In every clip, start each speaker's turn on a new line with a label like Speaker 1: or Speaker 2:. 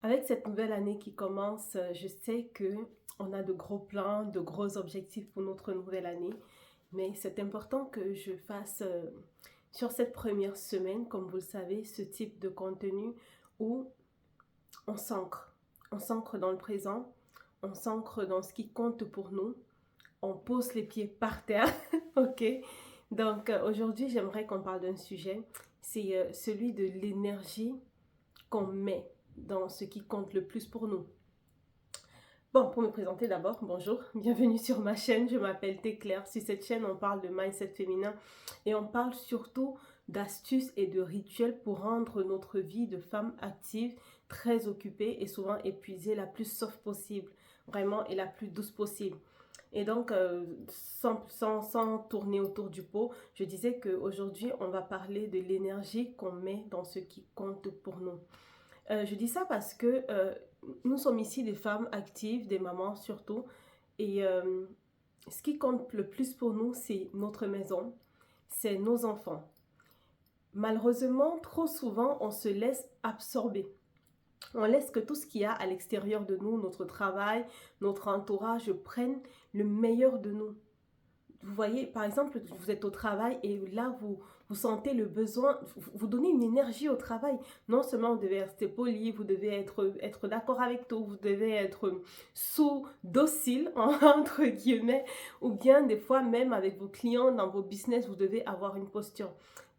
Speaker 1: Avec cette nouvelle année qui commence, je sais que on a de gros plans, de gros objectifs pour notre nouvelle année, mais c'est important que je fasse sur cette première semaine, comme vous le savez, ce type de contenu où on s'ancre. On s'ancre dans le présent, on s'ancre dans ce qui compte pour nous, on pose les pieds par terre, ok? Donc aujourd'hui, j'aimerais qu'on parle d'un sujet, c'est celui de l'énergie qu'on met dans ce qui compte le plus pour nous. Bon, pour me présenter d'abord, bonjour, bienvenue sur ma chaîne, je m'appelle Téclair. Sur cette chaîne, on parle de mindset féminin et on parle surtout d'astuces et de rituels pour rendre notre vie de femme active, très occupée et souvent épuisée, la plus soft possible, vraiment, et la plus douce possible. Et donc, sans tourner autour du pot, je disais qu'aujourd'hui, on va parler de l'énergie qu'on met dans ce qui compte pour nous. Je dis ça parce que nous sommes ici des femmes actives, des mamans surtout. Et ce qui compte le plus pour nous, c'est notre maison, c'est nos enfants. Malheureusement, trop souvent, on se laisse absorber. On laisse que tout ce qu'il y a à l'extérieur de nous, notre travail, notre entourage, prenne le meilleur de nous. Vous voyez, par exemple, vous êtes au travail et là, vous sentez le besoin, vous donnez une énergie au travail. Non seulement vous devez rester poli, vous devez être d'accord avec tout, vous devez être docile, entre guillemets, ou bien des fois même avec vos clients, dans vos business, vous devez avoir une posture.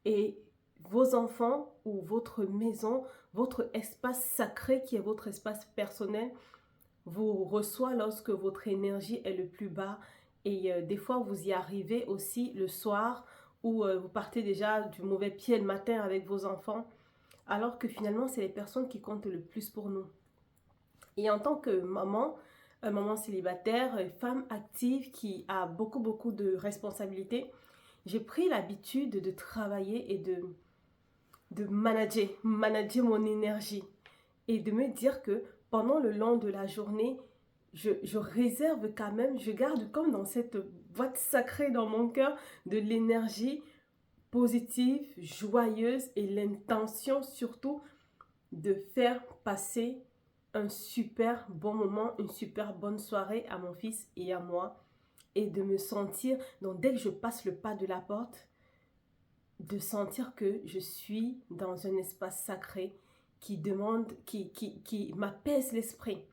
Speaker 1: Et vos enfants ou votre maison, votre espace sacré qui est votre espace personnel, vous reçoit lorsque votre énergie est le plus bas et des fois vous y arrivez aussi le soir où vous partez déjà du mauvais pied le matin avec vos enfants alors que finalement c'est les personnes qui comptent le plus pour nous. Et en tant que maman, maman célibataire, femme active qui a beaucoup de responsabilités, j'ai pris l'habitude de travailler et de manager mon énergie et de me dire que pendant le long de la journée, je réserve quand même, je garde comme dans cette boîte sacrée dans mon cœur de l'énergie positive, joyeuse et l'intention surtout de faire passer un super bon moment, une super bonne soirée à mon fils et à moi et de me sentir, donc dès que je passe le pas de la porte, de sentir que je suis dans un espace sacré qui demande, qui m'apaise l'esprit.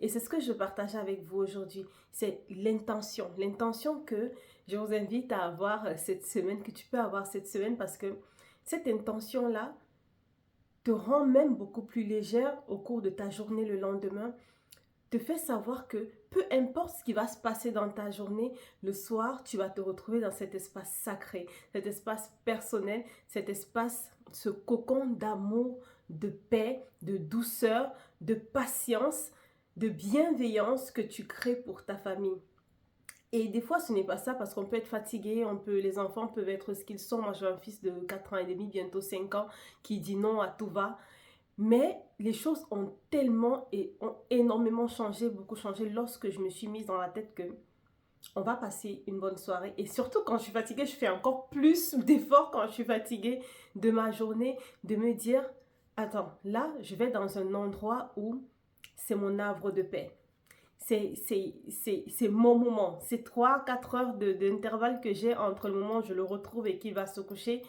Speaker 1: Et c'est ce que je partage avec vous aujourd'hui. C'est l'intention. L'intention que je vous invite à avoir cette semaine, que tu peux avoir cette semaine, parce que cette intention-là te rend même beaucoup plus légère au cours de ta journée le lendemain, te fait savoir que peu importe ce qui va se passer dans ta journée, le soir, tu vas te retrouver dans cet espace sacré, cet espace personnel, cet espace, ce cocon d'amour, de paix, de douceur, de patience, de bienveillance que tu crées pour ta famille. Et des fois, ce n'est pas ça parce qu'on peut être fatigué, les enfants peuvent être ce qu'ils sont. Moi, j'ai un fils de 4 ans et demi, bientôt 5 ans, qui dit non à tout va. Mais les choses ont tellement et ont énormément changé, beaucoup changé lorsque je me suis mise dans la tête que on va passer une bonne soirée. Et surtout quand je suis fatiguée, je fais encore plus d'efforts quand je suis fatiguée de ma journée, de me dire, attends, là, je vais dans un endroit où c'est mon havre de paix. C'est mon moment. C'est 3 4 heures d'intervalle que j'ai entre le moment où je le retrouve et qu'il va se coucher.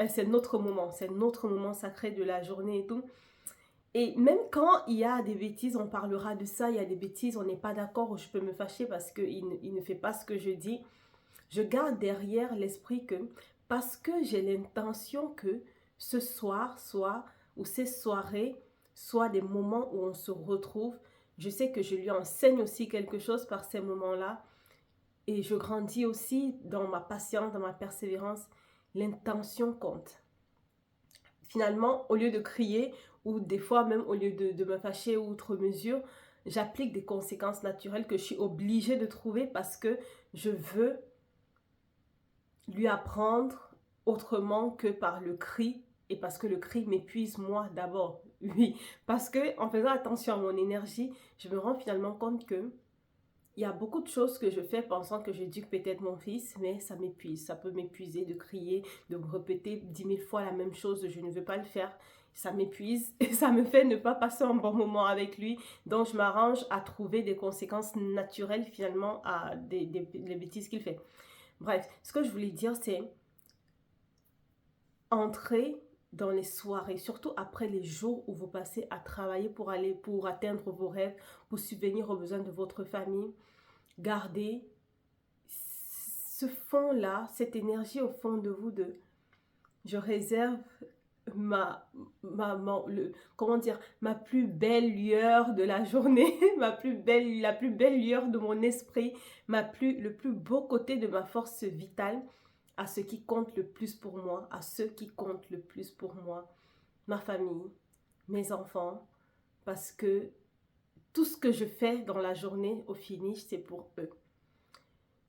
Speaker 1: C'est notre moment. C'est notre moment sacré de la journée et tout. Et même quand il y a des bêtises, on parlera de ça, il y a des bêtises, on n'est pas d'accord, ou je peux me fâcher parce qu'il ne fait pas ce que je dis. Je garde derrière l'esprit que, parce que j'ai l'intention que ce soir soit, ou ces soirées, soient des moments où on se retrouve, je sais que je lui enseigne aussi quelque chose par ces moments-là. Et je grandis aussi dans ma patience, dans ma persévérance. L'intention compte. Finalement, au lieu de crier, ou des fois même au lieu de me fâcher outre mesure, j'applique des conséquences naturelles que je suis obligée de trouver parce que je veux lui apprendre autrement que par le cri et parce que le cri m'épuise moi d'abord. Oui, parce que en faisant attention à mon énergie, je me rends finalement compte que il y a beaucoup de choses que je fais pensant que j'éduque peut-être mon fils, mais ça m'épuise. Ça peut m'épuiser de crier, de me répéter 10 000 fois la même chose. Je ne veux pas le faire. ça m'épuise et ça me fait ne pas passer un bon moment avec lui. Donc, je m'arrange à trouver des conséquences naturelles finalement à des bêtises qu'il fait. Bref, ce que je voulais dire, c'est entrer dans les soirées, surtout après les jours où vous passez à travailler pour atteindre vos rêves, pour subvenir aux besoins de votre famille. Gardez ce fond-là, cette énergie au fond de vous de je réserve ma plus belle lueur de la journée, la plus belle lueur de mon esprit, le plus beau côté de ma force vitale à ce qui compte le plus pour moi, à ceux qui comptent le plus pour moi, ma famille, mes enfants, parce que tout ce que je fais dans la journée au finish, c'est pour eux.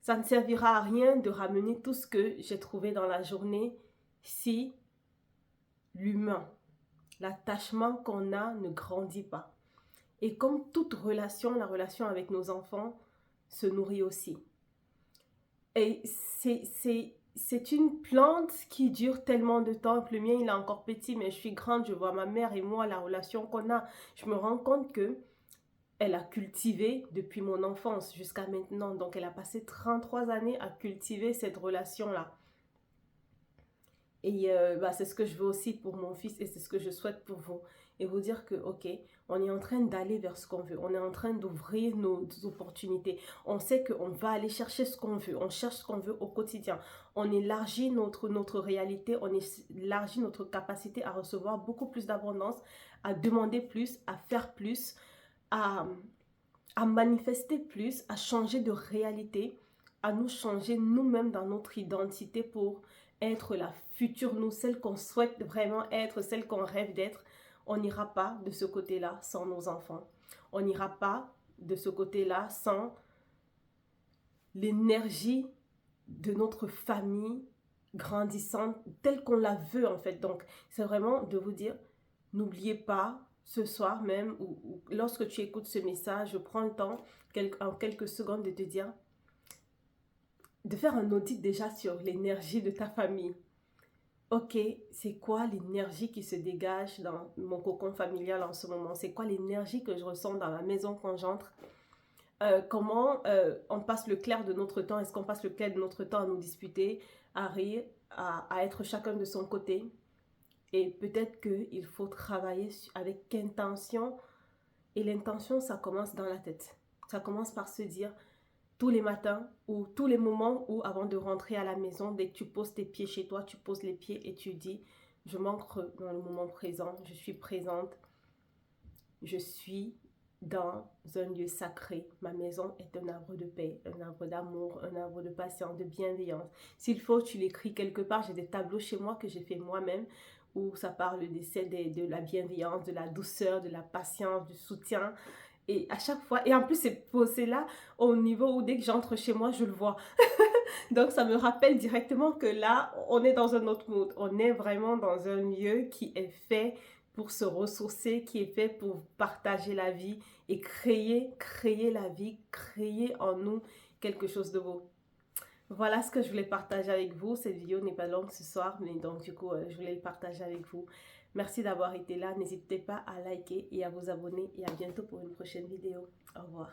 Speaker 1: Ça ne servira à rien de ramener tout ce que j'ai trouvé dans la journée si l'humain, l'attachement qu'on a ne grandit pas. Et comme toute relation, la relation avec nos enfants se nourrit aussi. Et c'est une plante qui dure tellement de temps. Le mien, il est encore petit, mais je suis grande. Je vois ma mère et moi, la relation qu'on a. Je me rends compte que elle a cultivé depuis mon enfance jusqu'à maintenant. Donc, elle a passé 33 années à cultiver cette relation-là. Et c'est ce que je veux aussi pour mon fils et c'est ce que je souhaite pour vous. Et vous dire que, ok, on est en train d'aller vers ce qu'on veut. On est en train d'ouvrir nos opportunités. On sait qu'on va aller chercher ce qu'on veut. On cherche ce qu'on veut au quotidien. On élargit notre réalité. On élargit notre capacité à recevoir beaucoup plus d'abondance, à demander plus, à faire plus, à manifester plus, à changer de réalité, à nous changer nous-mêmes dans notre identité pour être la future nous, celle qu'on souhaite vraiment être, celle qu'on rêve d'être. On n'ira pas de ce côté-là sans nos enfants. On n'ira pas de ce côté-là sans l'énergie de notre famille grandissante telle qu'on la veut en fait. Donc, c'est vraiment de vous dire, n'oubliez pas ce soir même ou lorsque tu écoutes ce message, je prends le temps en quelques secondes de te dire, de faire un audit déjà sur l'énergie de ta famille. Ok, c'est quoi l'énergie qui se dégage dans mon cocon familial en ce moment? C'est quoi l'énergie que je ressens dans la maison quand j'entre? Comment on passe le clair de notre temps? Est-ce qu'on passe le clair de notre temps à nous disputer, à rire, à être chacun de son côté? Et peut-être qu'il faut travailler avec intention. Et l'intention, ça commence dans la tête. Ça commence par se dire tous les matins ou tous les moments où avant de rentrer à la maison, dès que tu poses tes pieds chez toi, tu poses les pieds et tu dis je m'ancre dans le moment présent, je suis présente, je suis dans un lieu sacré. Ma maison est un arbre de paix, un arbre d'amour, un arbre de patience, de bienveillance. S'il faut, tu l'écris quelque part. J'ai des tableaux chez moi que j'ai fait moi-même où ça parle de la bienveillance, de la douceur, de la patience, du soutien. Et à chaque fois, et en plus c'est posé là au niveau où dès que j'entre chez moi, je le vois. Donc ça me rappelle directement que là, on est dans un autre mood. On est vraiment dans un lieu qui est fait pour se ressourcer, qui est fait pour partager la vie et créer la vie, créer en nous quelque chose de beau. Voilà ce que je voulais partager avec vous. Cette vidéo n'est pas longue ce soir, mais donc du coup, je voulais le partager avec vous. Merci d'avoir été là. N'hésitez pas à liker et à vous abonner et à bientôt pour une prochaine vidéo. Au revoir.